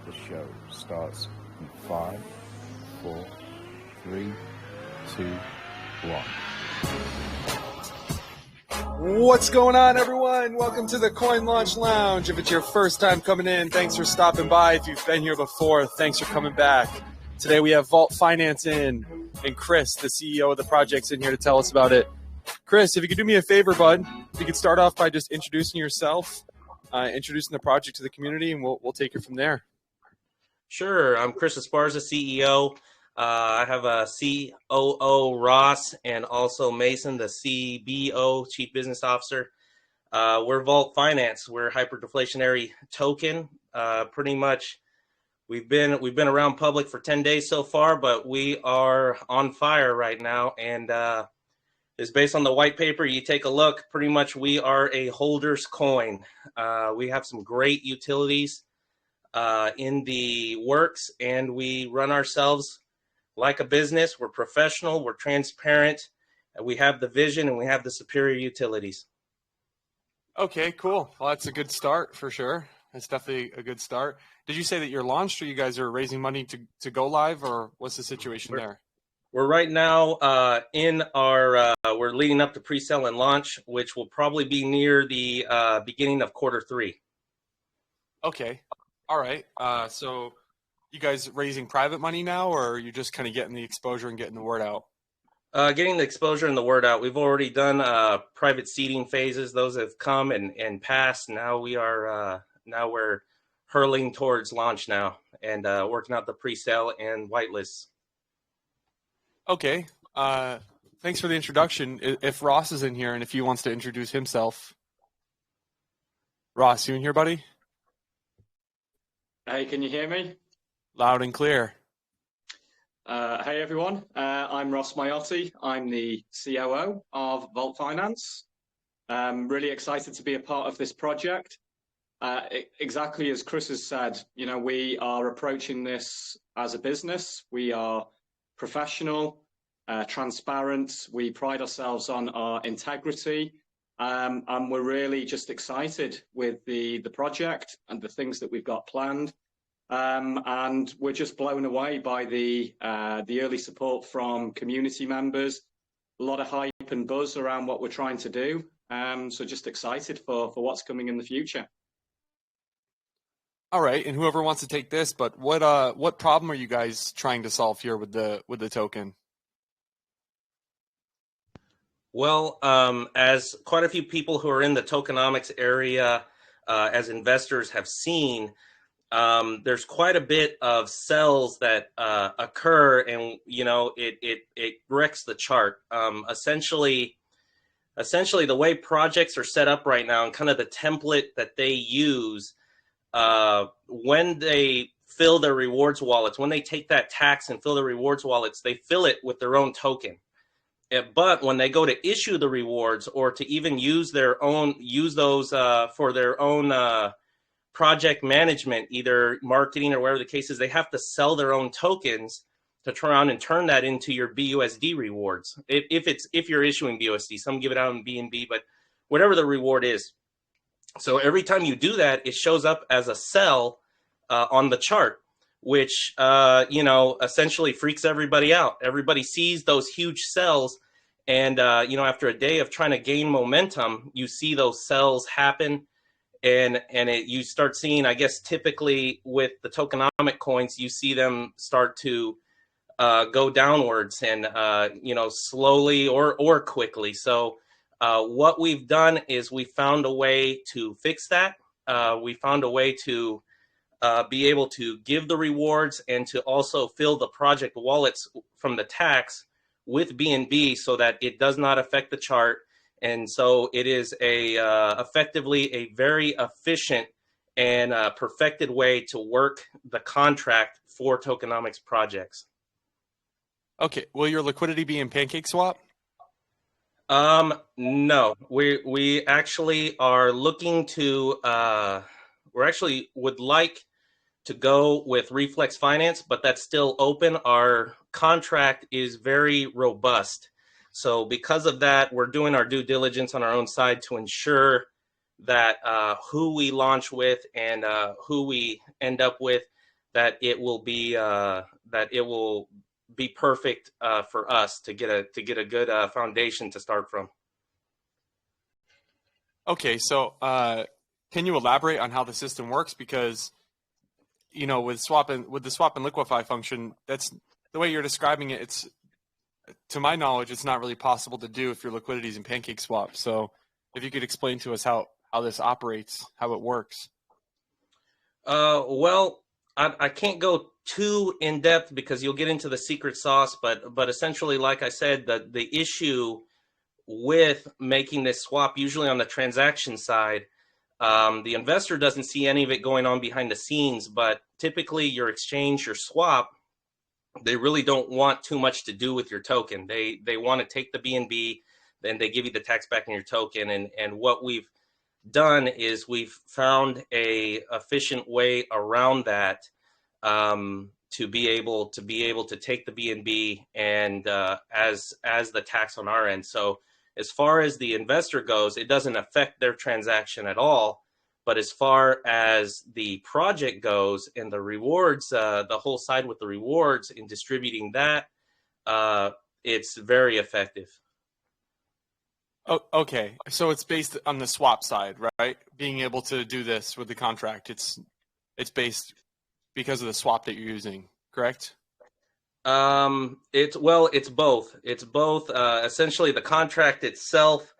The show starts in 5, 4, 3, 2, 1. What's going on, everyone? Welcome to the Coin Launch Lounge. If it's your first time coming in, thanks for stopping by. If you've been here before, thanks for coming back. Today we have Vault Finance in, and Chris, the CEO of the project's in here to tell us about it. Chris, if you could do me a favor, bud, if you could start off by just introducing yourself, introducing the project to the community, and we'll take it from there. Sure. I'm Chris Esparza, CEO. I have a COO, Ross, and also Mason, the CBO, Chief Business Officer. We're Vault Finance. We're a hyperdeflationary token. Pretty much, we've been around public for 10 days so far, but we are on fire right now. And it's based on the white paper. You take a look. Pretty much, we are a holder's coin. We have some great utilities in the works, and we run ourselves like a business. We're professional, we're transparent, and we have the vision, and we have the superior utilities. Okay, cool. Well, that's a good start for sure. That's definitely a good start. Did you say that you're launched, or you guys are raising money to go live, or what's the situation there? We're right now in our, we're leading up to pre-sale and launch, which will probably be near the beginning of Q3. Okay. All right. So you guys raising private money now, or are you just kind of getting the exposure and getting the word out? Getting the exposure and the word out. We've already done private seeding phases. Those have come and passed. Now we're hurling towards launch now and working out the pre-sale and whitelists. Okay. Thanks for the introduction. If Ross is in here and if he wants to introduce himself. Ross, you in here, buddy? Hey, can you hear me? Loud and clear. Hey, everyone. I'm Ross Maiotti. I'm the COO of Vault Finance. Really excited to be a part of this project. Exactly as Chris has said, you know, we are approaching this as a business. We are professional, transparent. We pride ourselves on our integrity. And we're really just excited with the project and the things that we've got planned. And we're just blown away by the early support from community members. A lot of hype and buzz around what we're trying to do. So just excited for what's coming in the future. All right, and whoever wants to take this, but what problem are you guys trying to solve here with the token? Well, as quite a few people who are in the tokenomics area as investors have seen, there's quite a bit of sells that occur, and you know it wrecks the chart. Essentially, the way projects are set up right now, and kind of the template that they use when they fill their rewards wallets, when they take that tax and fill their rewards wallets, they fill it with their own token. But when they go to issue the rewards, or to even use those for their own project management, either marketing or whatever the case is, they have to sell their own tokens to turn around and turn that into your BUSD rewards. If you're issuing BUSD, some give it out in BNB, but whatever the reward is. So every time you do that, it shows up as a sell on the chart, which you know, essentially freaks everybody out. Everybody sees those huge sells, and you know, after a day of trying to gain momentum, you see those sells happen, and you start seeing, I guess, typically with the tokenomic coins, you see them start to go downwards, and you know, slowly or quickly. So what we've done is we found a way to fix that. We found a way to be able to give the rewards and to also fill the project wallets from the tax with BNB so that it does not affect the chart. And so it is effectively a very efficient and perfected way to work the contract for tokenomics projects. Okay, will your liquidity be in PancakeSwap? No, we actually are looking to, we actually would like to go with Reflex Finance, but that's still open. Our contract is very robust. So because of that, we're doing our due diligence on our own side to ensure that who we launch with and who we end up with that it will be perfect for us to get a good foundation to start from. Okay, so can you elaborate on how the system works? Because with the swap and liquefy function, that's the way you're describing it. It's, to my knowledge, it's not really possible to do if your liquidity is in PancakeSwap. So if you could explain to us how this operates, how it works. Well, I can't go too in depth because you'll get into the secret sauce, but essentially, like I said, the issue with making this swap, usually on the transaction side, the investor doesn't see any of it going on behind the scenes, but typically your exchange, your swap, they really don't want too much to do with your token. They want to take the BNB, then they give you the tax back in your token. And what we've done is we've found a efficient way around that, to be able to take the BNB and as the tax on our end. So as far as the investor goes, it doesn't affect their transaction at all. But as far as the project goes and the rewards, the whole side with the rewards in distributing that, it's very effective. Oh, okay. So it's based on the swap side, right? Being able to do this with the contract, it's based because of the swap that you're using, correct? It's both. It's both. Essentially, the contract itself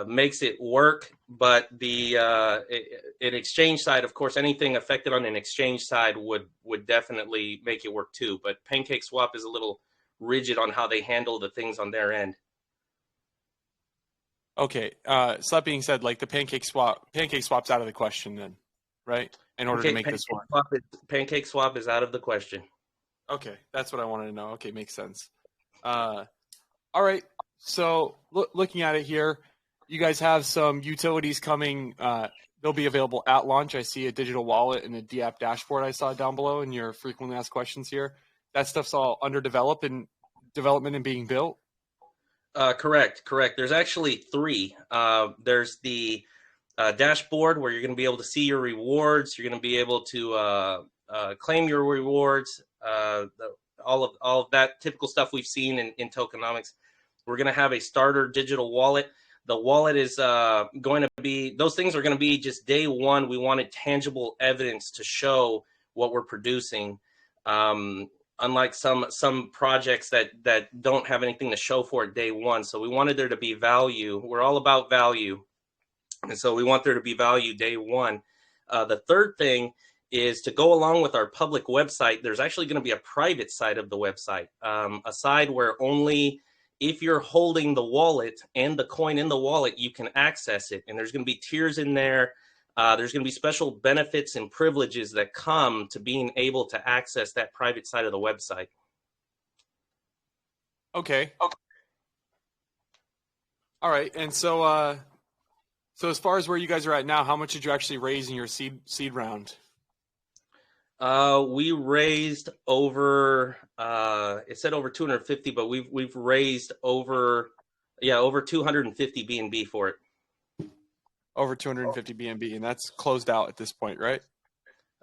makes it work, but the an exchange side, of course, anything affected on an exchange side would definitely make it work too. But PancakeSwap is a little rigid on how they handle the things on their end. Okay. So that being said, like the PancakeSwap's out of the question then, right? In order to make this work. PancakeSwap is out of the question. Okay, that's what I wanted to know. Okay, makes sense. All right. So looking at it here, you guys have some utilities coming. They'll be available at launch. I see a digital wallet and a DApp dashboard I saw down below in your frequently asked questions here. That stuff's all under development and being built. Correct. There's actually three. There's the dashboard where you're going to be able to see your rewards. You're going to be able to claim your rewards. All of that typical stuff we've seen in tokenomics. We're going to have a starter digital wallet. The wallet is going to be, those things are going to be just day one. We wanted tangible evidence to show what we're producing. Unlike some projects that don't have anything to show for it day one. So we wanted there to be value. We're all about value. And so we want there to be value day one. The third thing is to go along with our public website. There's actually going to be a private side of the website, a side where only if you're holding the wallet and the coin in the wallet, you can access it. And there's going to be tiers in there. There's going to be special benefits and privileges that come to being able to access that private side of the website. Okay. All right. And so as far as where you guys are at now, how much did you actually raise in your seed round? We raised over, it said over 250, but we've raised over 250 BNB for it. Over 250 BNB, and that's closed out at this point, right?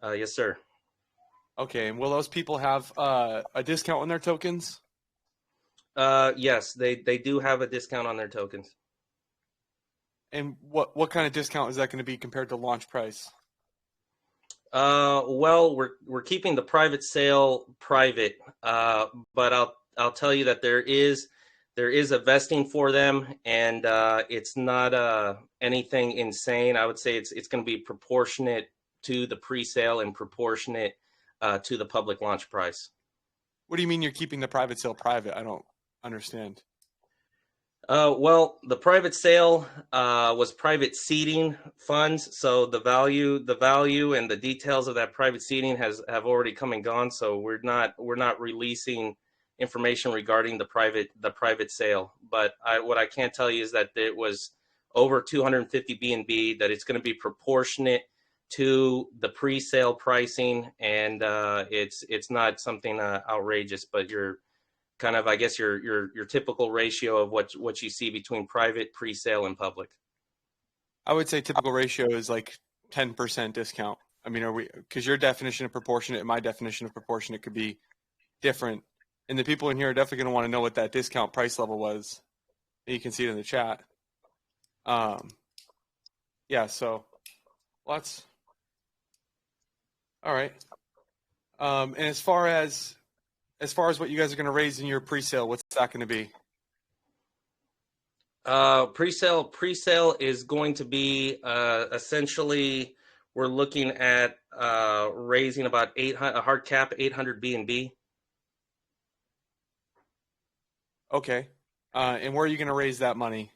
Yes, sir. Okay, and will those people have a discount on their tokens? Yes, they do have a discount on their tokens. And what kind of discount is that going to be compared to launch price? Well, we're keeping the private sale private, but I'll tell you that there is a vesting for them, and it's not anything insane. I would say it's going to be proportionate to the pre-sale and proportionate to the public launch price. What do you mean you're keeping the private sale private? I don't understand. Well, the private sale was private seeding funds, so the value and the details of that private seeding have already come and gone. So we're not releasing information regarding the private sale. But what I can tell you is that it was over 250 BNB. That it's going to be proportionate to the pre-sale pricing, and it's not something outrageous, but you're kind of, I guess, your typical ratio of what you see between private, pre-sale, and public. I would say typical ratio is like 10% discount. I mean, are we, because your definition of proportionate and my definition of proportionate could be different. And the people in here are definitely going to want to know what that discount price level was. You can see it in the chat. Yeah, so let's, all right. And as far as what you guys are going to raise in your pre-sale, what's that going to be? Pre-sale is going to be essentially, we're looking at raising about 800, a hard cap 800 B&B. Okay. And where are you going to raise that money?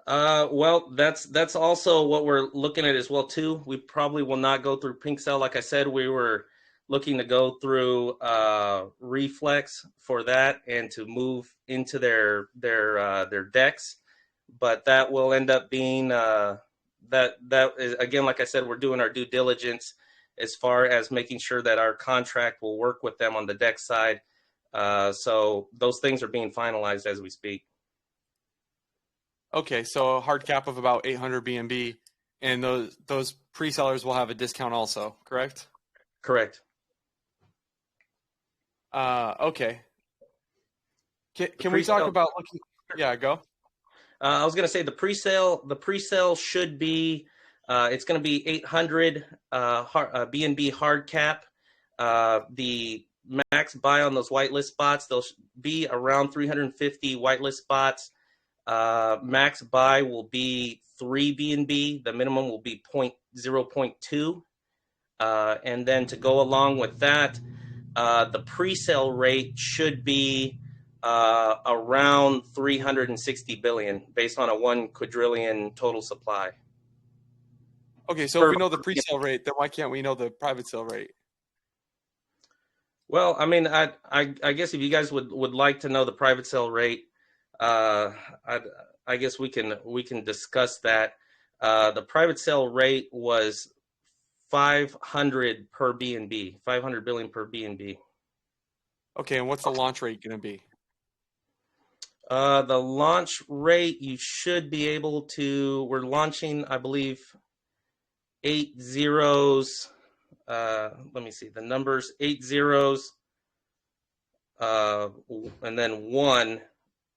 Well, that's also what we're looking at as well too. We probably will not go through pink cell. Like I said, we were looking to go through reflex for that and to move into their decks, but that will end up being that is, again, like I said, we're doing our due diligence as far as making sure that our contract will work with them on the deck side. So those things are being finalized as we speak. Okay, so a hard cap of about 800 BNB, and those pre-sellers will have a discount also, correct? Correct. Okay. Can we talk about looking? Yeah, go. I was going to say the pre-sale should be, it's going to be 800 BNB hard cap. The max buy on those whitelist spots, they'll be around 350 whitelist spots. Max buy will be 3 BNB. The minimum will be 0.2. And then to go along with that, the pre-sale rate should be around 360 billion based on a 1 quadrillion total supply. Okay, so if we know the pre-sale rate, then why can't we know the private sale rate? Well, I mean, I guess if you guys would like to know the private sale rate, I guess we can discuss that. The private sale rate was 500 per BNB, 500 billion per BNB. Okay, and what's the launch rate going to be? The launch rate, you should be able to, we're launching, I believe, 8 zeros. Let me see the numbers, 8 zeros, and then 1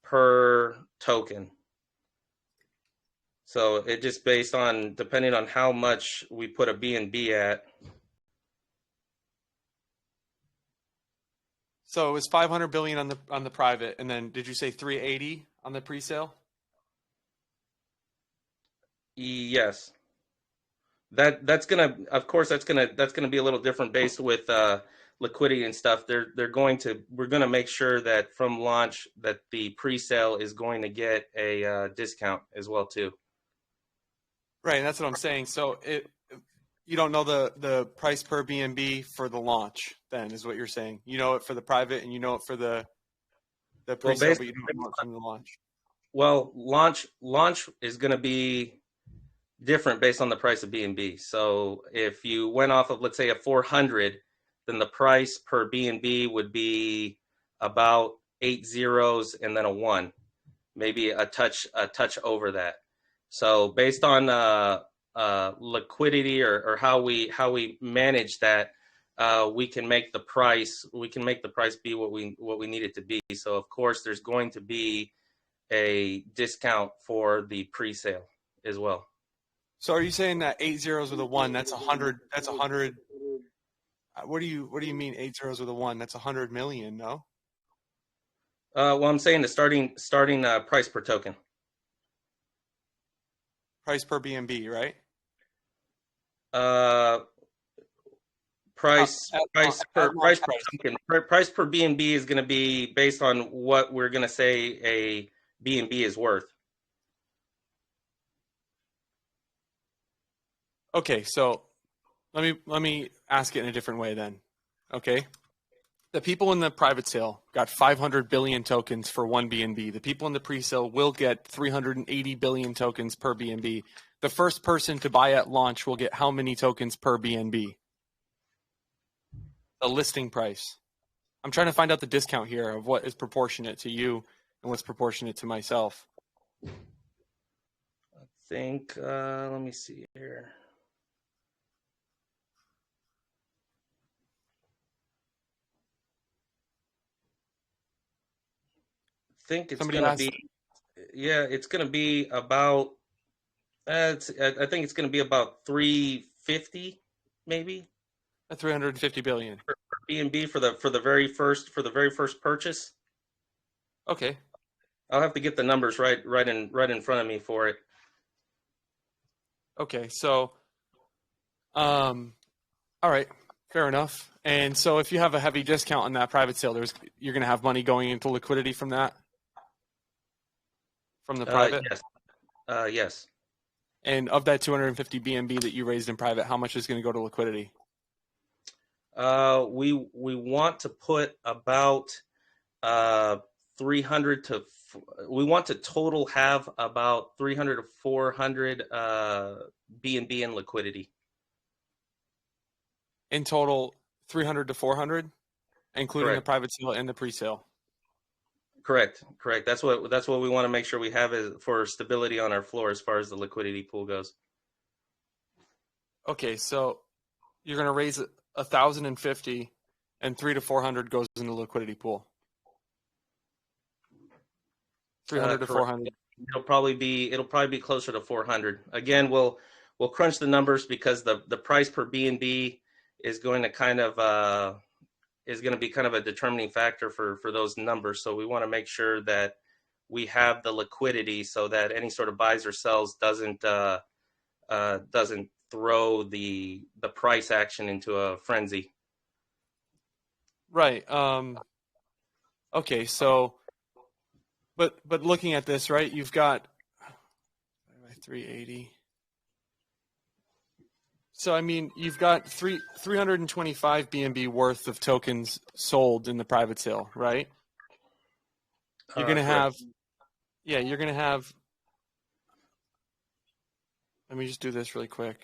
per token. So it just based on, depending on how much we put a BNB at. So it was 500 billion on the private, and then did you say 380 on the pre-sale? Yes. That's gonna, of course, that's gonna be a little different based with liquidity and stuff. We're gonna make sure that from launch that the pre-sale is going to get a discount as well too. Right, and that's what I'm saying. So you don't know the price per BNB for the launch, then, is what you're saying. You know it for the private, and you know it for the pre-sale, but you don't know it from the launch. Well, launch is going to be different based on the price of BNB. So if you went off of, let's say, a 400, then the price per BNB would be about 8 zeros and then a 1, maybe a touch over that. So based on liquidity or how we manage that, we can make the price be what we need it to be. So of course there's going to be a discount for the pre-sale as well. So are you saying that 8 zeros with a 1, that's 100? That's 100. What do you mean 8 zeros with a 1? That's 100 million, no? Well, I'm saying the starting price per token. Price per BNB, right? Price per BNB is going to be based on what we're going to say a BNB is worth. Okay, so let me ask it in a different way then. Okay, the people in the private sale got 500 billion tokens for 1 BNB. The people in the pre-sale will get 380 billion tokens per BNB. The first person to buy at launch will get how many tokens per BNB? The listing price. I'm trying to find out the discount here of what is proportionate to you and what's proportionate to myself. I think, let me see here. think it's Somebody going to asked. be, yeah, it's going to be about, I think it's going to be about 350 maybe. At 350 billion. For B&B for the very first purchase. Okay. I'll have to get the numbers right in front of me for it. Okay. So, all right, fair enough. And so, if you have a heavy discount on that private sale, you're going to have money going into liquidity from that, from the private. Yes. Yes. And of that 250 BNB that you raised in private, how much is going to go to liquidity? We want to put about 300 to. We want to total have about 300 to 400 BNB in liquidity. In total, 300 to 400, including Correct. the private sale and the pre-sale. Correct. That's what we want to make sure we have is for stability on our floor as far as the liquidity pool goes. Okay, so you're going to raise 1,050, and 300 to 400 goes in the liquidity pool. 300 to 400. It'll probably be closer to 400. Again, we'll crunch the numbers because the price per B&B is going to be kind of a determining factor for those numbers. So we want to make sure that we have the liquidity so that any sort of buys or sells doesn't throw the price action into a frenzy. Right. Okay, so but looking at this, right, you've got 380. So I mean, you've got 325 BNB worth of tokens sold in the private sale, right? You're going to have, yeah, you're going to have, let me just do this really quick.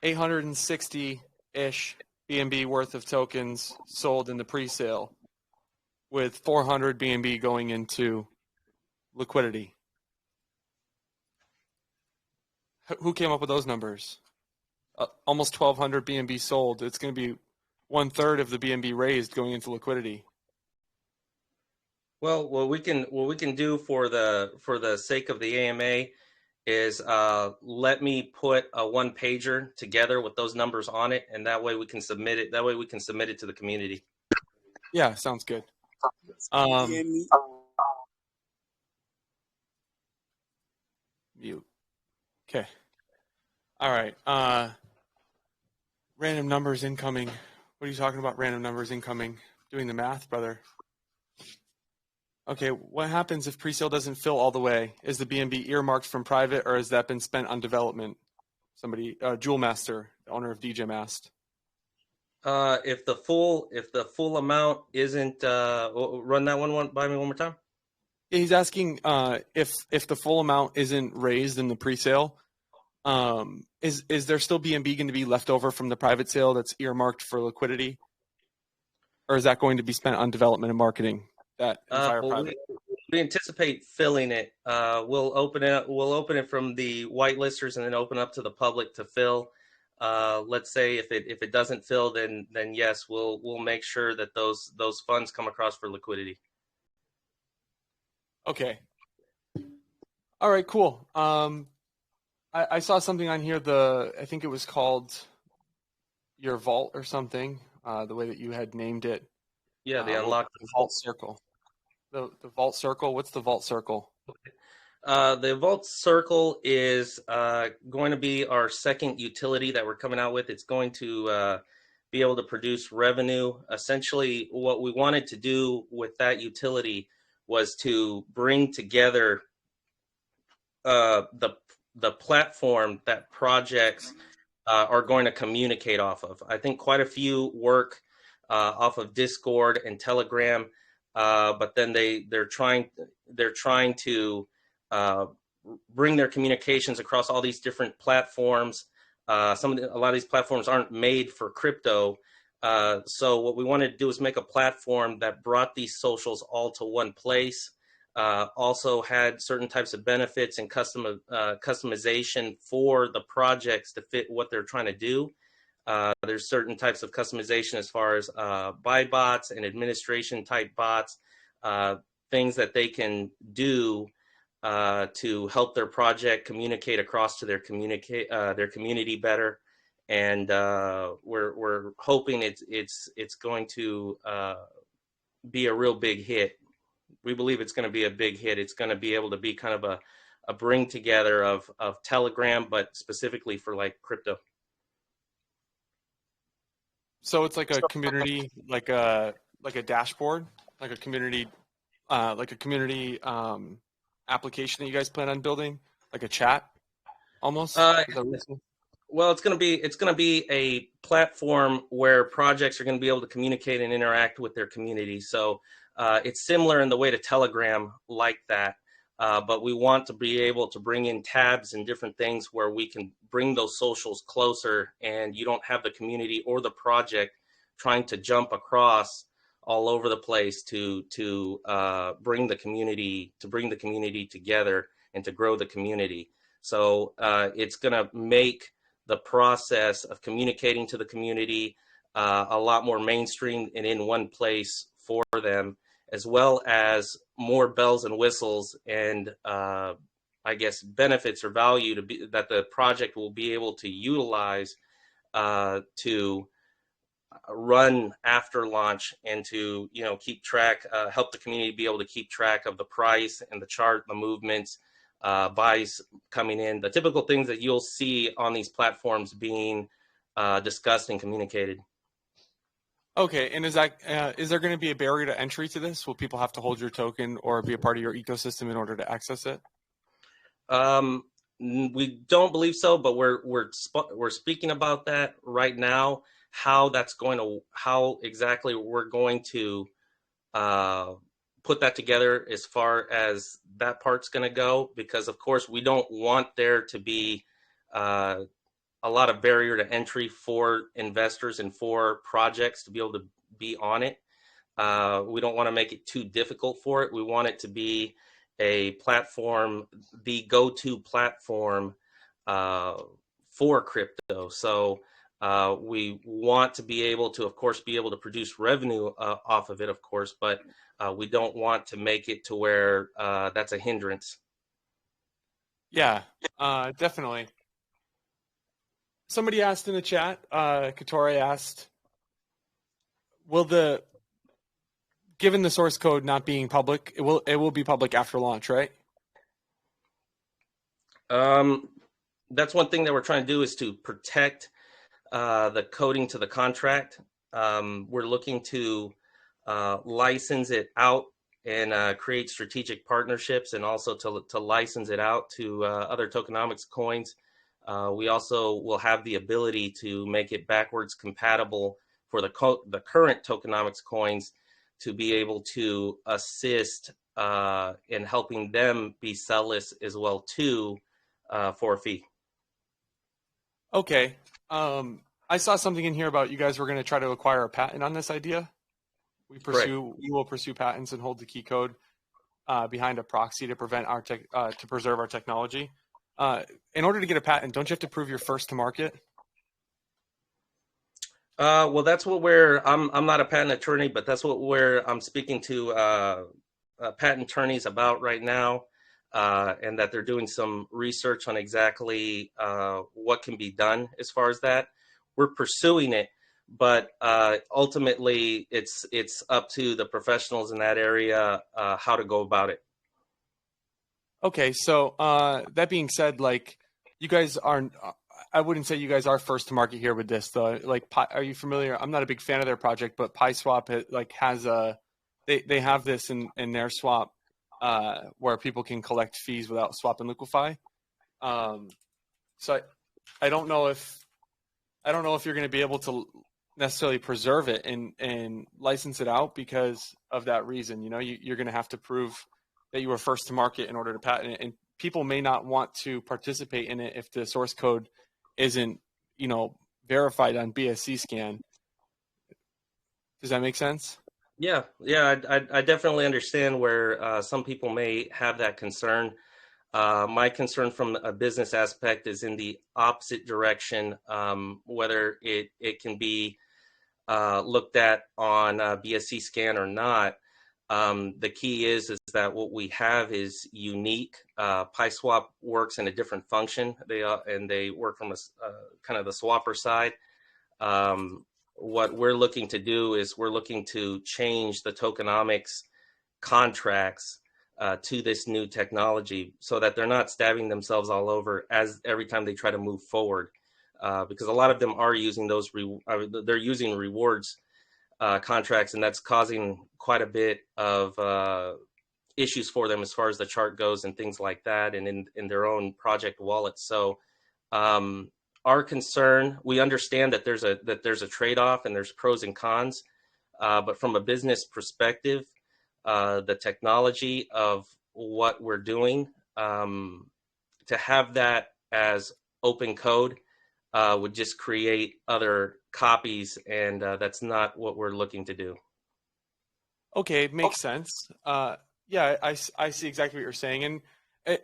860-ish BNB worth of tokens sold in the pre-sale, with 400 BNB going into liquidity. Who came up with those numbers? Almost 1,200 BNB sold. It's going to be 1/3 of the BNB raised going into liquidity. Well, what we can do for the sake of the AMA is let me put a one pager together with those numbers on it, and that way we can submit it. That way we can submit it to the community. Yeah, sounds good. Mute. Okay. All right. Random numbers incoming. What are you talking about? Random numbers incoming. Doing the math, brother. Okay. What happens if pre-sale doesn't fill all the way? Is the BNB earmarked from private, or has that been spent on development? Somebody, Jewel Master, the owner of DJ Mast. If the full amount isn't, run that one by me one more time. He's asking if the full amount isn't raised in the pre-sale, is there still BNB going to be left over from the private sale that's earmarked for liquidity, or is that going to be spent on development and marketing? That entire private. We anticipate filling it. We'll open it from the whitelisters and then open up to the public to fill. Let's say if it doesn't fill, then yes, we'll make sure that those funds come across for liquidity. Okay. All right, cool. I saw something on here, I think it was called your vault or something, the way that you had named it. Yeah, the unlocked vault circle. The vault circle, what's the vault circle? The vault circle is going to be our second utility that we're coming out with. It's going to be able to produce revenue. Essentially, what we wanted to do with that utility was to bring together the platform that projects are going to communicate off of. I think quite a few work off of Discord and Telegram, but then they're trying to bring their communications across all these different platforms. A lot of these platforms aren't made for crypto. So what we wanted to do is make a platform that brought these socials all to one place. Also had certain types of benefits and customization for the projects to fit what they're trying to do. There's certain types of customization as far as buy bots and administration type bots, things that they can do to help their project communicate across to their community better. And we're hoping it's going to be a real big hit. We believe it's going to be a big hit. It's going to be able to be kind of a bring together of Telegram, but specifically for like crypto. So it's like a community, like a dashboard, like a community application that you guys plan on building, like a chat, almost. Well, it's going to be a platform where projects are going to be able to communicate and interact with their community. So it's similar in the way to Telegram, like that. But we want to be able to bring in tabs and different things where we can bring those socials closer, and you don't have the community or the project trying to jump across all over the place to bring the community together and to grow the community. So it's going to make the process of communicating to the community a lot more mainstream and in one place for them, as well as more bells and whistles and I guess benefits or value that the project will be able to utilize to run after launch, and to keep track, help the community be able to keep track of the price and the chart, the movements, buys coming in, the typical things that you'll see on these platforms being discussed and communicated. Okay, and is there going to be a barrier to entry to this? Will people have to hold your token or be a part of your ecosystem in order to access it? We don't believe so, but we're speaking about that right now. How exactly we're going to put that together as far as that part's going to go, because of course we don't want there to be a lot of barrier to entry for investors and for projects to be able to be on it. We don't want to make it too difficult for it. We want it to be a platform, the go-to platform for crypto. So we want to be able to, of course, be able to produce revenue off of it, of course, but we don't want to make it to where that's a hindrance. Yeah, definitely. Somebody asked in the chat, Katore asked, given the source code not being public, it will be public after launch, right? That's one thing that we're trying to do, is to protect the coding to the contract. We're looking to license it out and create strategic partnerships, and also to license it out to other tokenomics coins. We also will have the ability to make it backwards compatible for the current tokenomics coins, to be able to assist in helping them be sellless as well too, for a fee. Okay. I saw something in here about you guys were going to try to acquire a patent on this idea. We will pursue patents and hold the key code behind a proxy to prevent to preserve our technology. In order to get a patent, don't you have to prove you're first to market? Well, that's what I'm not a patent attorney, but that's what I'm speaking to patent attorneys about right now, and that they're doing some research on exactly what can be done as far as that. We're pursuing it, but ultimately it's up to the professionals in that area how to go about it. Okay, so that being said, like, you guys aren't, I wouldn't say you guys are first to market here with this, though. Like, are you familiar? I'm not a big fan of their project, but PieSwap they have this in their swap where people can collect fees without swap and liquefy. So I don't know if you're going to be able to necessarily preserve it and license it out because of that reason. You're going to have to prove that you were first to market in order to patent it, and people may not want to participate in it if the source code isn't, verified on BSC scan. Does that make sense? Yeah, I definitely understand where some people may have that concern. My concern from a business aspect is in the opposite direction, whether it can be looked at on BSC scan or not. The key is that what we have is unique. PySwap works in a different function. They work from a kind of the swapper side. What we're looking to do is we're looking to change the tokenomics contracts to this new technology so that they're not stabbing themselves all over as every time they try to move forward. Because a lot of them are using those, they're using rewards contracts, and that's causing quite a bit of issues for them as far as the chart goes and things like that, and in their own project wallets. So our concern, we understand that there's a trade-off and there's pros and cons, but from a business perspective, the technology of what we're doing, to have that as open code would just create other copies, and that's not what we're looking to do. Okay, makes sense. Yeah, I see exactly what you're saying, and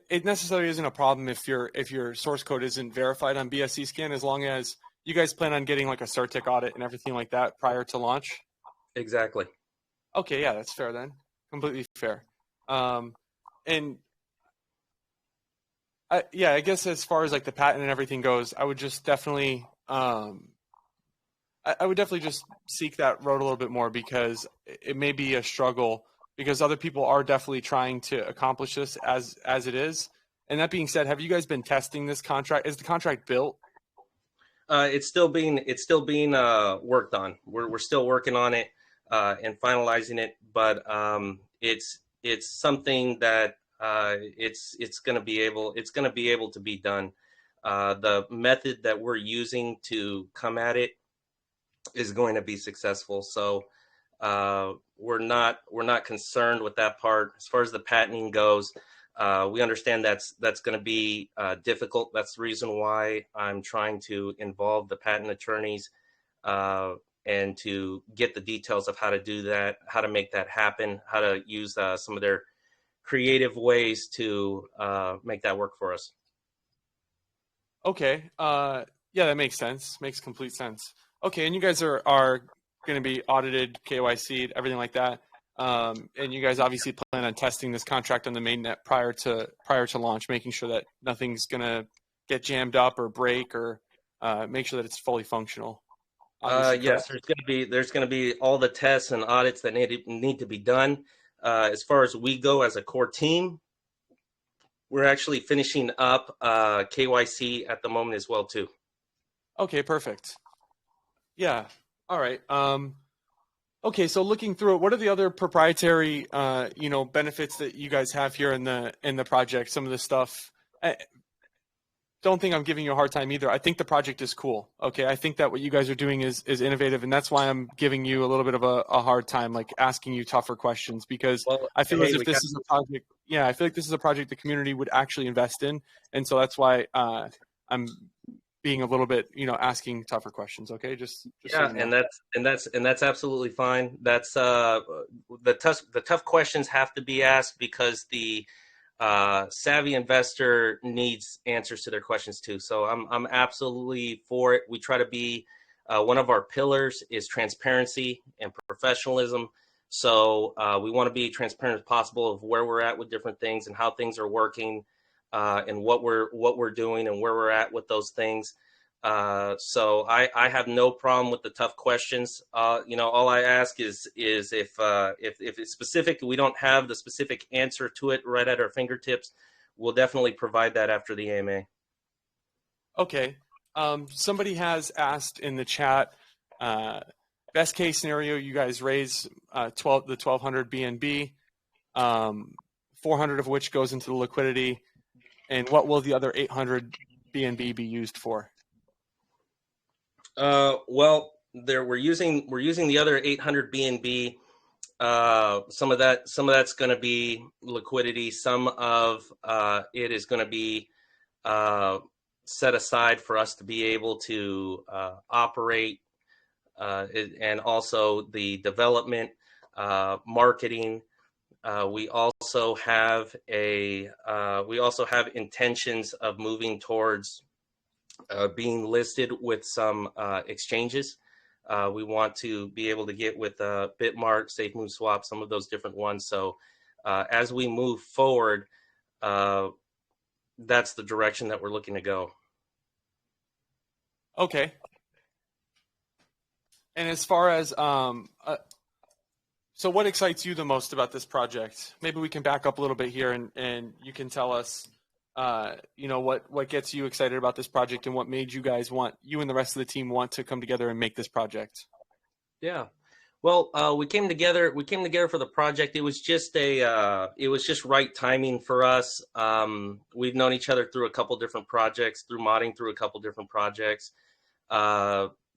it necessarily isn't a problem if your source code isn't verified on BSC scan, as long as you guys plan on getting like a CertIC audit and everything like that prior to launch. Exactly. Okay, yeah, that's fair then. Completely fair. And I guess as far as like the patent and everything goes, I would just definitely I would definitely just seek that road a little bit more, because it may be a struggle, because other people are definitely trying to accomplish this as it is. And that being said, have you guys been testing this contract? Is the contract built? It's still being worked on. We're still working on it and finalizing it, but it's something that it's going to be able to be done. The method that we're using to come at it is going to be successful. So we're not concerned with that part. As far as the patenting goes, we understand that's going to be difficult. That's the reason why I'm trying to involve the patent attorneys and to get the details of how to do that, how to make that happen, how to use some of their creative ways to make that work for us. Okay. Yeah, that makes sense. Makes complete sense. Okay, and you guys are going to be audited, KYC'd, everything like that. And you guys obviously plan on testing this contract on the mainnet prior to launch, making sure that nothing's going to get jammed up or break, or make sure that it's fully functional. Yes, there's going to be all the tests and audits that need to be done. As far as we go as a core team, we're actually finishing up KYC at the moment as well too. Okay, perfect. Yeah. All right. Okay, so looking through it, what are the other proprietary, benefits that you guys have here in the project? Some of the stuff. Don't think I'm giving you a hard time either. I think the project is cool. Okay, I think that what you guys are doing is innovative, and that's why I'm giving you a little bit of a hard time, like asking you tougher questions, because I feel as if this is a project. Yeah, I feel like this is a project the community would actually invest in, and so that's why I'm being a little bit, asking tougher questions. Okay, just yeah, so you know. and that's absolutely fine. That's the tough questions have to be asked, because the savvy investor needs answers to their questions too. So I'm absolutely for it. We try to be one of our pillars is transparency and professionalism. So we want to be transparent as possible of where we're at with different things and how things are working, and what we're doing and where we're at with those things. So I have no problem with the tough questions. All I ask is if it's specific, we don't have the specific answer to it right at our fingertips, we'll definitely provide that after the AMA. Okay. Somebody has asked in the chat, best case scenario, you guys raise the 1,200 BNB, 400 of which goes into the liquidity, and what will the other 800 BNB be used for? Well, we're using the other 800 BNB. Some of that's going to be liquidity. Some of it is going to be set aside for us to be able to operate, and also the development, marketing, We also have intentions of moving towards being listed with some exchanges. We want to be able to get with Bitmart, SafeMove Swap, some of those different ones. So as we move forward, that's the direction that we're looking to go. Okay. And as far as so what excites you the most about this project? Maybe we can back up a little bit here, and you can tell us, what gets you excited about this project, and what made you guys you and the rest of the team want to come together and make this project. Yeah. Well, we came together for the project. It was just right timing for us. We've known each other through a couple different projects, through modding through a couple different projects.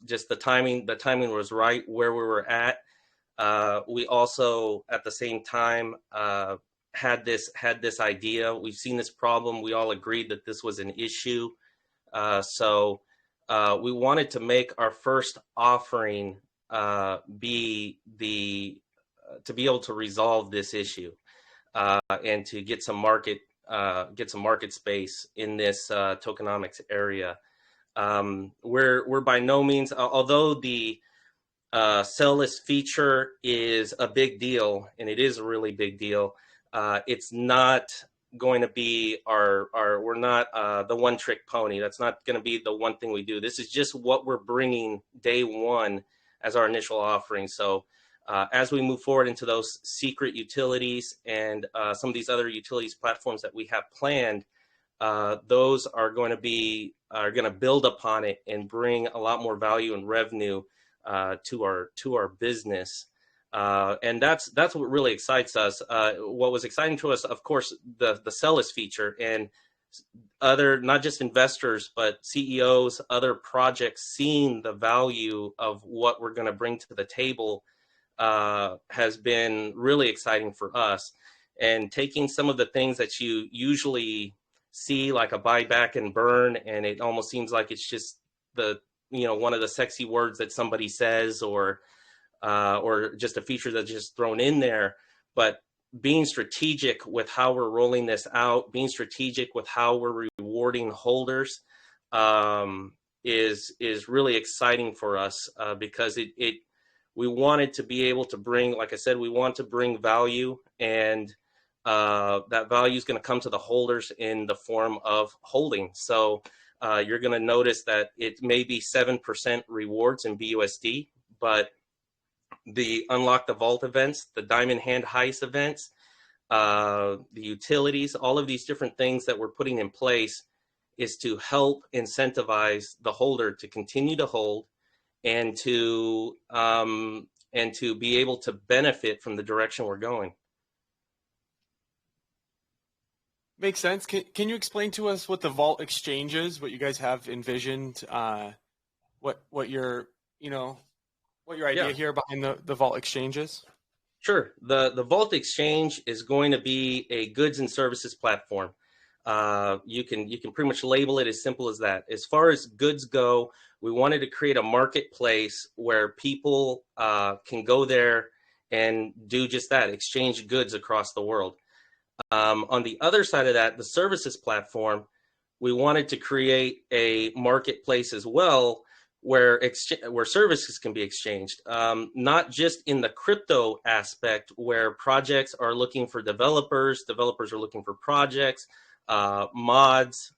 Just the timing was right where we were at. We also, at the same time, had this idea. We've seen this problem. We all agreed that this was an issue. So we wanted to make our first offering be to be able to resolve this issue and to get some market space in this tokenomics area. We're by no means, although the sell list feature is a big deal, and it is a really big deal, it's not going to be we're not the one trick pony. That's not going to be the one thing we do. This is just what we're bringing day one as our initial offering. So as we move forward into those secret utilities and some of these other utilities platforms that we have planned, those are going to build upon it and bring a lot more value and revenue to our business. And that's what really excites us. What was exciting to us, of course, the sell list feature, and other, not just investors, but CEOs, other projects seeing the value of what we're going to bring to the table has been really exciting for us. And taking some of the things that you usually see, like a buyback and burn, and it almost seems like it's just one of the sexy words that somebody says, or just a feature that's just thrown in there. But being strategic with how we're rolling this out, being strategic with how we're rewarding holders, is really exciting for us, because we wanted to be able to bring, like I said, we want to bring value, and that value is going to come to the holders in the form of holding. So you're going to notice that it may be 7% rewards in BUSD, but the Unlock the Vault events, the Diamond Hand Heist events, the utilities, all of these different things that we're putting in place is to help incentivize the holder to continue to hold, and to be able to benefit from the direction we're going. Makes sense. Can you explain to us what the Vault Exchange is, what you guys have envisioned, what your idea here behind the Vault Exchange is? Sure. The Vault Exchange is going to be a goods and services platform. You can pretty much label it as simple as that. As far as goods go, we wanted to create a marketplace where people can go there and do just that, exchange goods across the world. On the other side of that, the services platform, we wanted to create a marketplace as well, where services can be exchanged, not just in the crypto aspect, where projects are looking for developers are looking for projects, mods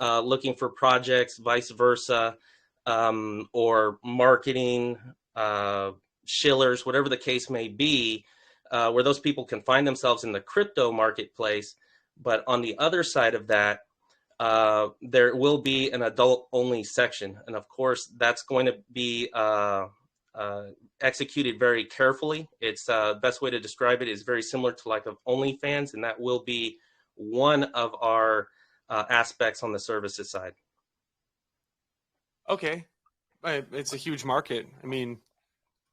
looking for projects, vice versa, or marketing, shillers, whatever the case may be, where those people can find themselves in the crypto marketplace. But on the other side of that, there will be an adult-only section. And of course, that's going to be executed very carefully. It's best way to describe it is very similar to like of OnlyFans, and that will be one of our aspects on the services side. Okay. It's a huge market. I mean,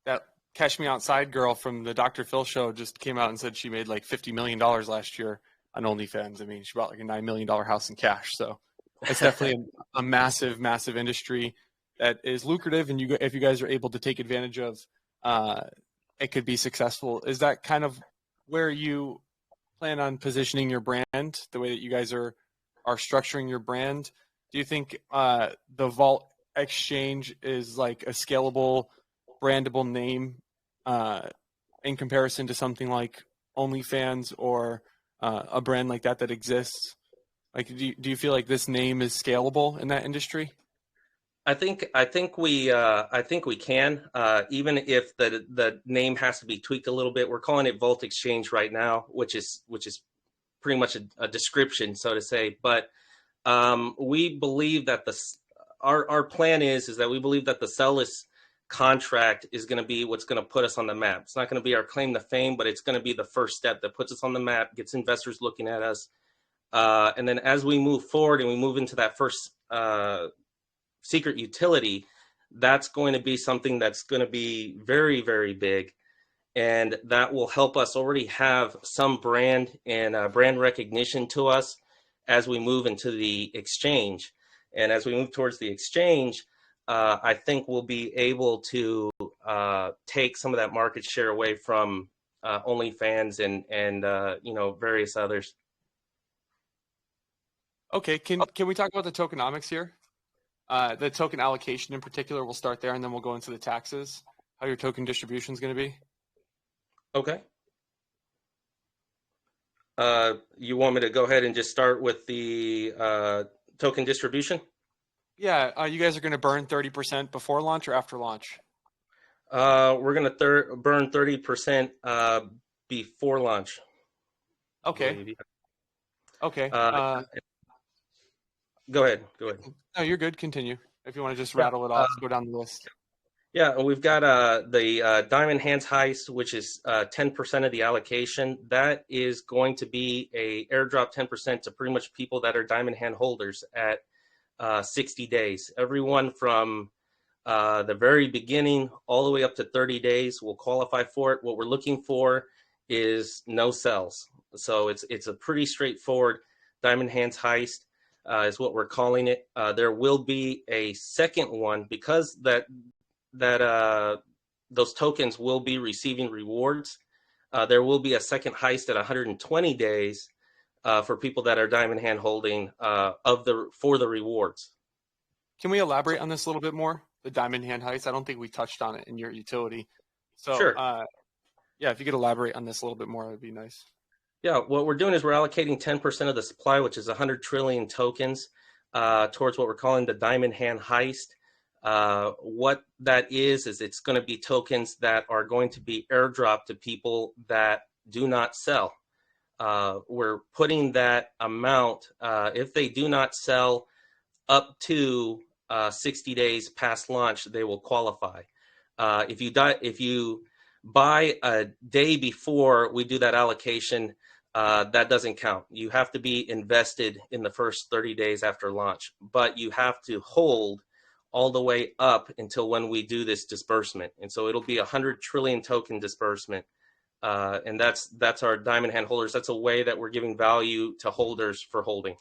that Cash Me Outside girl from the Dr. Phil show just came out and said she made like $50 million last year on OnlyFans. I mean, she bought like a $9 million house in cash. So it's definitely a massive, massive industry that is lucrative. And if you guys are able to take advantage of, it could be successful. Is that kind of where you plan on positioning your brand, the way that you guys are structuring your brand, do you think the Vault Exchange is like a scalable, brandable name in comparison to something like OnlyFans or a brand like that exists? Like, do you feel like this name is scalable in that industry? I think we can, even if the name has to be tweaked a little bit. We're calling it Vault Exchange right now, which is pretty much a description, so to say. But we believe that our plan is that we believe that the Cellus contract is going to be what's going to put us on the map. It's not going to be our claim to fame, but it's going to be the first step that puts us on the map, gets investors looking at us. And then as we move forward and we move into that first secret utility, that's going to be something that's going to be very, very big. And that will help us already have some brand and brand recognition to us as we move into the exchange. And as we move towards the exchange, I think we'll be able to take some of that market share away from OnlyFans and various others. Okay, can we talk about the tokenomics here? The token allocation in particular, we'll start there, and then we'll go into the taxes, how your token distribution is going to be. Okay. You want me to go ahead and just start with the token distribution? Yeah, you guys are going to burn 30% before launch or after launch? We're going to burn 30% before launch. Okay. Okay. Go ahead. No, you're good. Continue. If you want to just rattle it off, go down the list. Yeah, we've got the Diamond Hands Heist, which is 10% of the allocation. That is going to be a airdrop 10% to pretty much people that are Diamond Hand holders at 60 days. Everyone from the very beginning all the way up to 30 days will qualify for it. What we're looking for is no sells. So it's a pretty straightforward Diamond Hands Heist is what we're calling it. There will be a second one because those tokens will be receiving rewards. There will be a second heist at 120 days for people that are Diamond Hand holding for the rewards. Can we elaborate on this a little bit more? The Diamond Hand Heist. I don't think we touched on it in your utility. So, sure. Yeah, if you could elaborate on this a little bit more, it would be nice. Yeah, what we're doing is we're allocating 10% of the supply, which is 100 trillion tokens, towards what we're calling the Diamond Hand Heist. What that is it's going to be tokens that are going to be airdropped to people that do not sell. We're putting that amount, if they do not sell up to 60 days past launch, they will qualify. If you buy a day before we do that allocation, that doesn't count. You have to be invested in the first 30 days after launch, but you have to hold all the way up until when we do this disbursement. And so it'll be 100 trillion token disbursement. And that's our Diamond Hand holders. That's a way that we're giving value to holders for holding.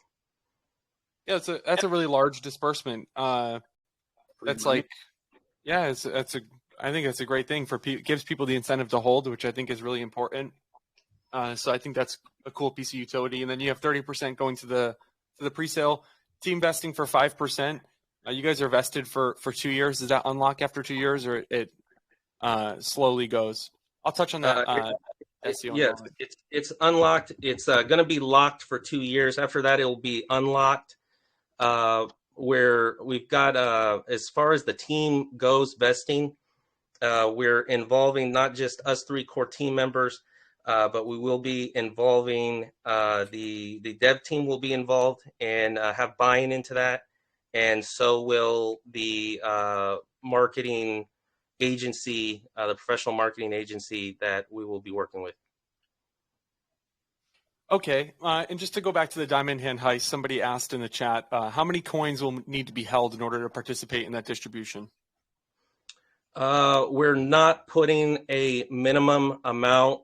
Yeah, that's a really large disbursement. That's like, yeah, I think that's a great thing for people. Gives people the incentive to hold, which I think is really important. So I think that's a cool piece of utility. And then you have 30% going to the pre-sale team vesting for 5%. You guys are vested for 2 years. Does that unlock after 2 years, or it slowly goes? I'll touch on that. Yes, it's unlocked. It's going to be locked for 2 years. After that, it will be unlocked. Where we've got, as far as the team goes vesting, we're involving not just us 3 core team members, but we will be involving the dev team will be involved and have buy-in into that. And so will the marketing agency, the professional marketing agency that we will be working with. Okay, and just to go back to the Diamond Hand Heist, somebody asked in the chat, how many coins will need to be held in order to participate in that distribution? We're not putting a minimum amount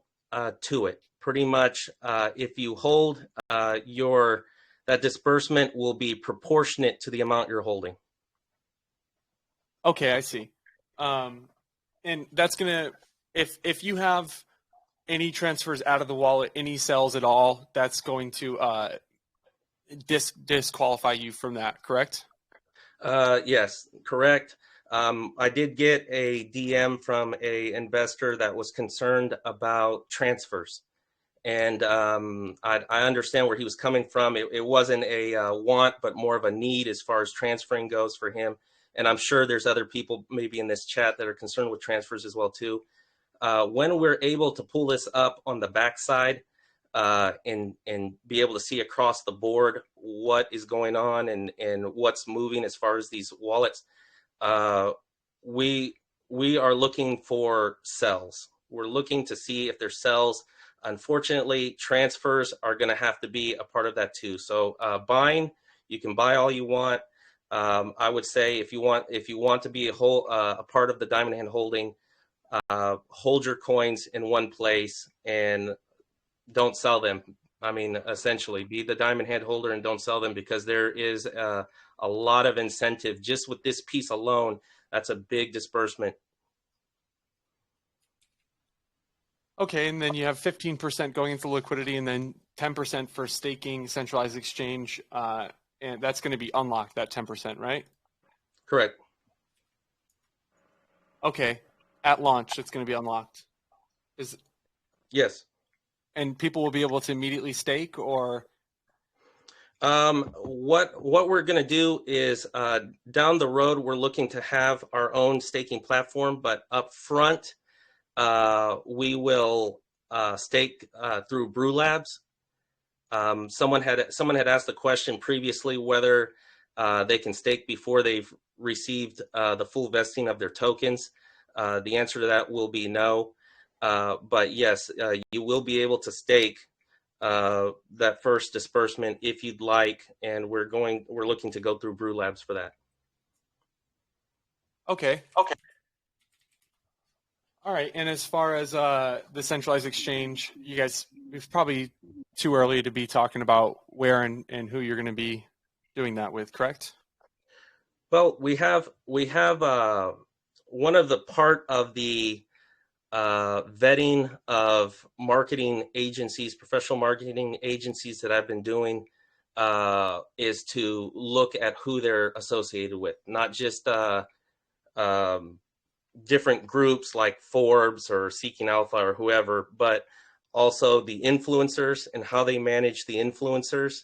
to it. Pretty much, if you hold that disbursement will be proportionate to the amount you're holding. Okay, I see. And that's gonna, if you have any transfers out of the wallet, any sells at all, that's going to disqualify you from that, correct? Yes, correct. I did get a DM from a investor that was concerned about transfers. And I understand where he was coming from. It wasn't a want, but more of a need as far as transferring goes for him. And I'm sure there's other people maybe in this chat that are concerned with transfers as well too. When we're able to pull this up on the backside and be able to see across the board what is going on and what's moving as far as these wallets, we are looking for sells. We're looking to see if there's sells. Unfortunately, transfers are going to have to be a part of that too. So buying, you can buy all you want. I would say if you want to be a part of the Diamond Hand holding, hold your coins in one place and don't sell them. I mean, essentially, be the Diamond Hand holder and don't sell them, because there is a lot of incentive just with this piece alone. That's a big disbursement. Okay, and then you have 15% going into liquidity, and then 10% for staking, centralized exchange, and that's going to be unlocked, that 10%, right? Correct. Okay, at launch, it's going to be unlocked. Yes. And people will be able to immediately stake, or? What we're going to do is down the road, we're looking to have our own staking platform, but up front, we will stake through Brew Labs. Someone had asked the question previously whether they can stake before they've received the full vesting of their tokens. The answer to that will be no. But yes, you will be able to stake that first disbursement if you'd like, and we're looking to go through Brew Labs for that. Okay. All right, and as far as the centralized exchange, you guys, it's probably too early to be talking about where and who you're going to be doing that with, correct? Well, we have one of the part of the vetting of marketing agencies, professional marketing agencies that I've been doing is to look at who they're associated with, not just different groups like Forbes or Seeking Alpha or whoever, but also the influencers and how they manage the influencers,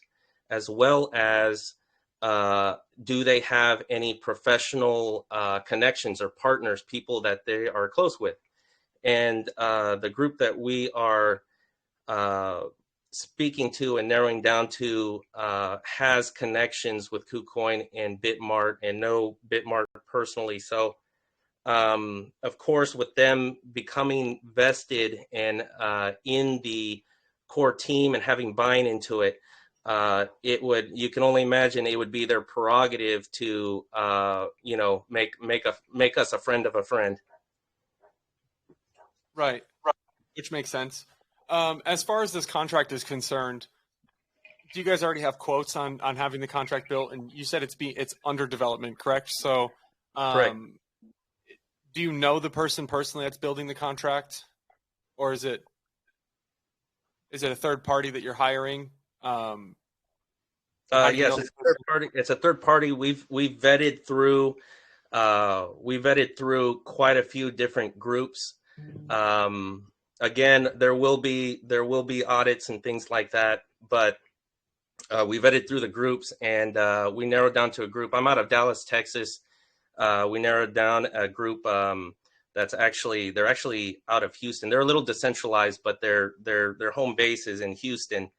as well as do they have any professional connections or partners, people that they are close with. And the group that we are speaking to and narrowing down to has connections with KuCoin and Bitmart, and know Bitmart personally. So of course, with them becoming vested and in the core team and having buying into it, you can only imagine it would be their prerogative to make us a friend of a friend. Right, which makes sense. As far as this contract is concerned, do you guys already have quotes on having the contract built? And you said it's under development, correct? So, correct. Do you know the person personally that's building the contract, or is it a third party that you're hiring? Yes, it's a third party. It's a third party. We've vetted through quite a few different groups. Again, there will be audits and things like that, but we vetted through the groups, and we narrowed down to a group. I'm out of Dallas, Texas. We narrowed down a group they're actually out of Houston. They're a little decentralized, but their home base is in Houston,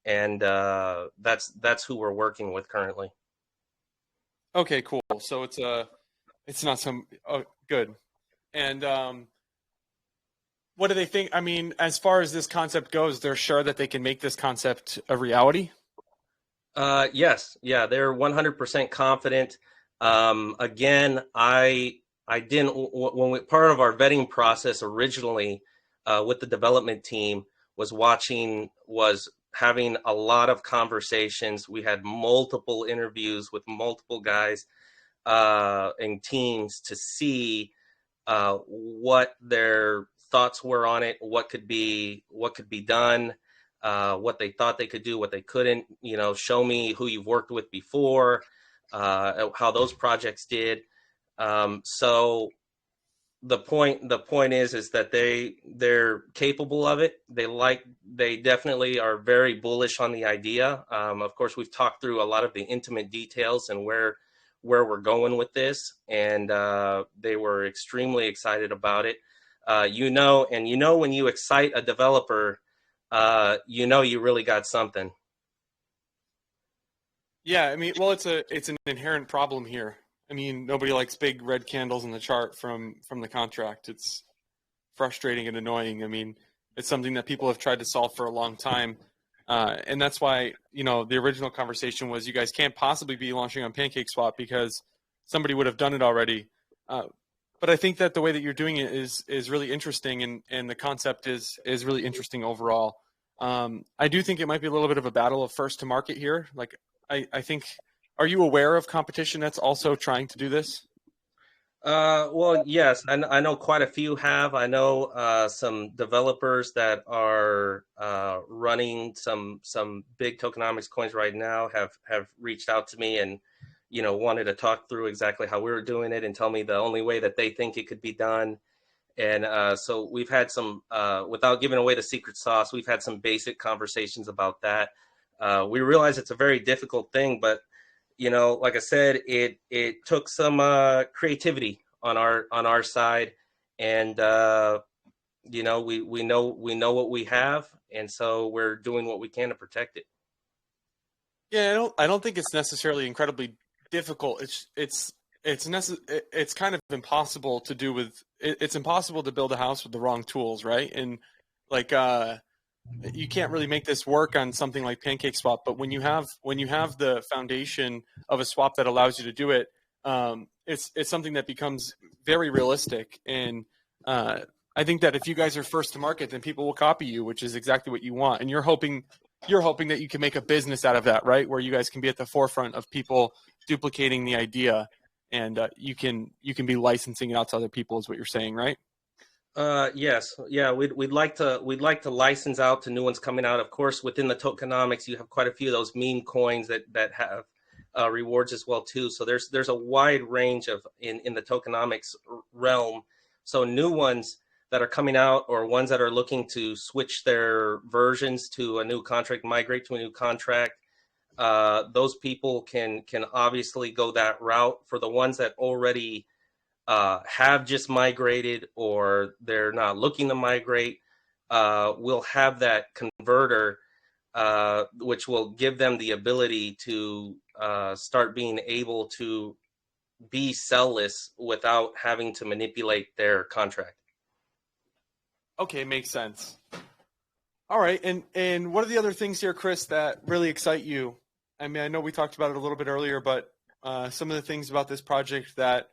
and that's who we're working with currently. Okay, cool. So it's not some good. And what do they think? I mean, as far as this concept goes, they're sure that they can make this concept a reality? Yes, yeah, they're 100% confident. Again, I didn't, part of our vetting process originally with the development team was having a lot of conversations. We had multiple interviews with multiple guys and teams to see what their thoughts were on it, what could be done, what they thought they could do, what they couldn't. Show me who you've worked with before, how those projects did. So the point is that they're capable of it. They definitely are very bullish on the idea. Of course, we've talked through a lot of the intimate details and where we're going with this, and they were extremely excited about it. When you excite a developer, you really got something. Yeah, I mean, well, it's an inherent problem here. I mean, nobody likes big red candles in the chart from the contract. It's frustrating and annoying. I mean, it's something that people have tried to solve for a long time. And that's why, the original conversation was you guys can't possibly be launching on PancakeSwap because somebody would have done it already. But I think that the way that you're doing it is really interesting, and the concept is really interesting overall. I do think it might be a little bit of a battle of first to market here. Like, I think, are you aware of competition that's also trying to do this? Well, yes, I know quite a few have. I know some developers that are running some big tokenomics coins right now have reached out to me and wanted to talk through exactly how we were doing it and tell me the only way that they think it could be done. And so we've had some, without giving away the secret sauce, we've had some basic conversations about that. We realize it's a very difficult thing, but like I said, it took some creativity on our side, and we know what we have, and so we're doing what we can to protect it. Yeah, I don't think it's necessarily incredibly difficult. It's kind of impossible to do with. It's impossible to build a house with the wrong tools, right? And like you can't really make this work on something like PancakeSwap, but when you have the foundation of a swap that allows you to do it, it's something that becomes very realistic. And I think that if you guys are first to market, then people will copy you, which is exactly what you want. And you're hoping that you can make a business out of that, right? Where you guys can be at the forefront of people duplicating the idea, and you can be licensing it out to other people, is what you're saying, right? Yes, yeah, we'd like to license out to new ones coming out. Of course, within the tokenomics, you have quite a few of those meme coins that have rewards as well too. So there's a wide range of in the tokenomics realm. So new ones that are coming out, or ones that are looking to switch their versions to a new contract, migrate to a new contract, those people can obviously go that route. For the ones that already have just migrated, or they're not looking to migrate, we'll have that converter, which will give them the ability to start being able to be sell-less without having to manipulate their contract. Okay, makes sense. All right, and what are the other things here, Chris, that really excite you? I mean, I know we talked about it a little bit earlier, but some of the things about this project that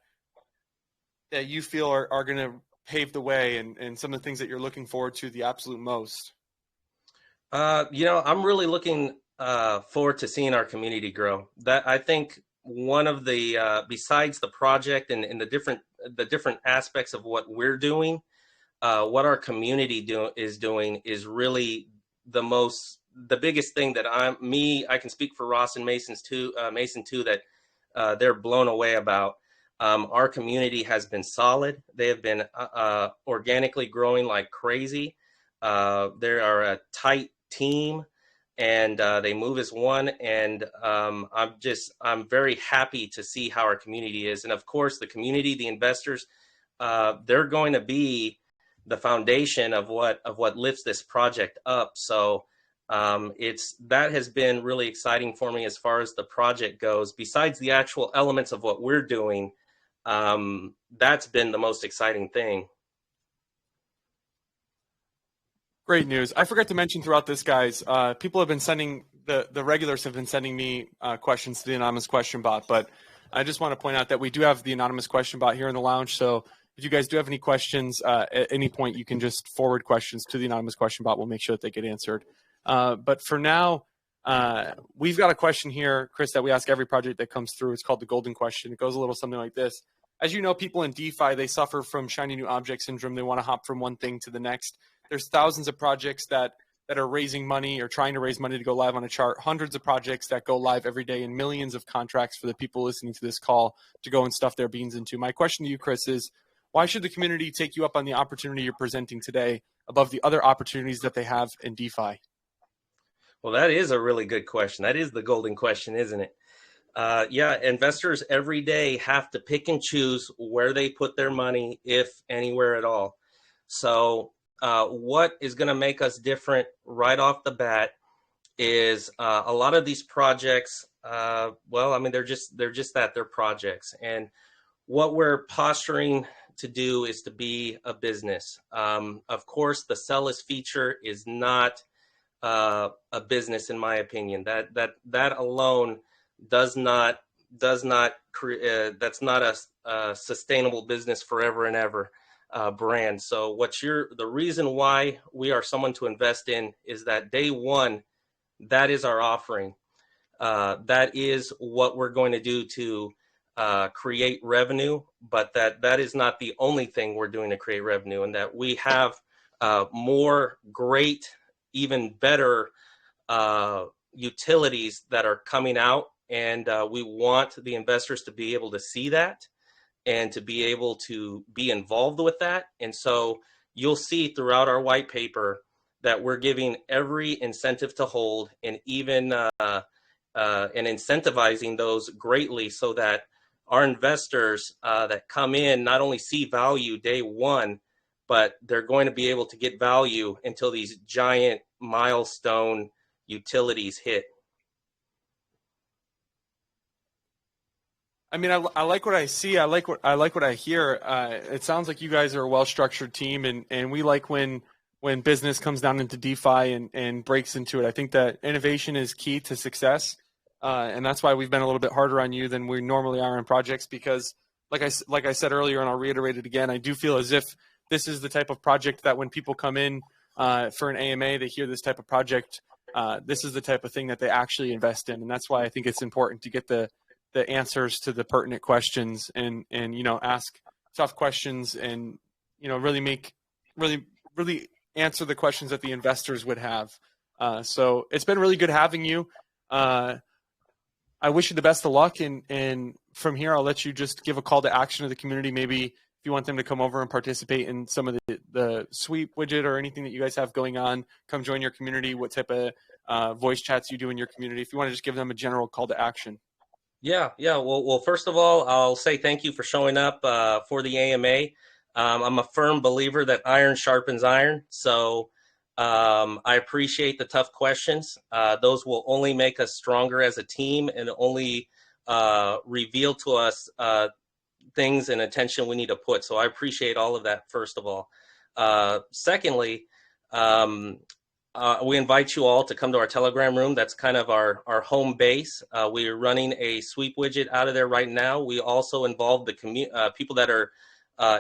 you feel are going to pave the way, and some of the things that you're looking forward to the absolute most? I'm really looking forward to seeing our community grow. That, I think, one of the besides the project and the different aspects of what we're doing, what our community is doing is really the biggest thing that I can speak for Ross and Mason too, that they're blown away about. Our community has been solid. They have been organically growing like crazy. They are a tight team, and they move as one. And I'm very happy to see how our community is. And of course, the community, the investors, they're going to be the foundation of what lifts this project up. So that has been really exciting for me as far as the project goes. Besides the actual elements of what we're doing, that's been the most exciting thing. Great news. I forgot to mention throughout this, guys, people have been sending, the regulars have been sending me questions to the anonymous question bot, but I just want to point out that we do have the anonymous question bot here in the lounge. So if you guys do have any questions at any point, you can just forward questions to the anonymous question bot. We'll make sure that they get answered. But for now, we've got a question here, Chris, that we ask every project that comes through. It's called the golden question. It goes a little something like this. as you know, people in DeFi, they suffer from shiny new object syndrome. They want to hop from one thing to the next. There's thousands of projects that are raising money or trying to raise money to go live on a chart, hundreds of projects that go live every day, and millions of contracts for the people listening to this call to go and stuff their beans into. My question to you, Chris, is why should the community take you up on the opportunity you're presenting today above the other opportunities that they have in DeFi? Well, that is a really good question. That is the golden question, isn't it? Yeah, investors every day have to pick and choose where they put their money, if anywhere at all. So what is going to make us different right off the bat is a lot of these projects, well, I mean, they're just that, they're projects. And what we're posturing to do is to be a business. Of course, the sell as feature is not a business, in my opinion. That alone does not that's not a sustainable business forever and ever brand. So the reason why we are someone to invest in is that day one, that is our offering. That is what we're going to do to create revenue, but that is not the only thing we're doing to create revenue, and that we have more great, even better utilities that are coming out, and we want the investors to be able to see that and to be able to be involved with that. And so you'll see throughout our white paper that we're giving every incentive to hold, and even and incentivizing those greatly, so that our investors that come in not only see value day one, but they're going to be able to get value until these giant milestone utilities hit. I mean, I like what I see. I like what I hear. It sounds like you guys are a well-structured team, and we like when business comes down into DeFi and breaks into it. I think that innovation is key to success, and that's why we've been a little bit harder on you than we normally are on projects, because like I said earlier, and I'll reiterate it again, I do feel as if this is the type of project that when people come in for an AMA, they hear this type of project, this is the type of thing that they actually invest in. And that's why I think it's important to get the answers to the pertinent questions and ask tough questions and really answer the questions that the investors would have. So it's been really good having you. I wish you the best of luck, and from here I'll let you just give a call to action to the community. Maybe if you want them to come over and participate in some of the sweep widget or anything that you guys have going on, come join your community, what type of voice chats you do in your community, if you want to just give them a general call to action. Yeah. Well, first of all, I'll say thank you for showing up for the AMA. I'm a firm believer that iron sharpens iron. So I appreciate the tough questions. Those will only make us stronger as a team, and only reveal to us things and attention we need to put. So I appreciate all of that, first of all. Secondly, we invite you all to come to our Telegram room. That's kind of our home base. We're running a sweep widget out of there right now. We also involve the people that are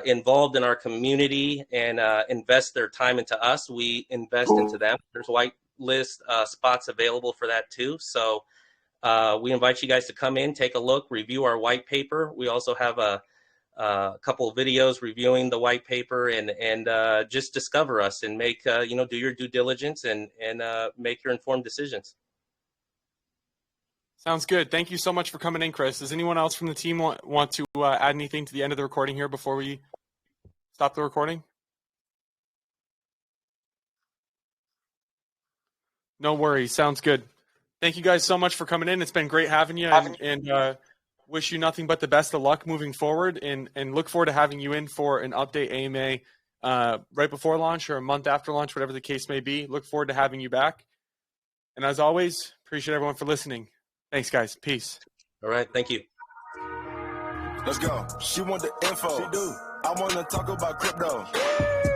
involved in our community and invest their time into us. We invest into them. There's whitelist spots available for that too. So we invite you guys to come in, take a look, review our white paper. We also have a couple of videos reviewing the white paper, and just discover us and make do your due diligence and make your informed decisions. Sounds good. Thank you so much for coming in, Chris. Does anyone else from the team want to add anything to the end of the recording here before we stop the recording? No worries. Sounds good. Thank you guys so much for coming in. It's been great having you, and wish you nothing but the best of luck moving forward, and look forward to having you in for an update AMA right before launch or a month after launch, whatever the case may be. Look forward to having you back. And as always, appreciate everyone for listening. Thanks, guys. Peace. All right. Thank you. Let's go. She want the info. She do. I want to talk about crypto.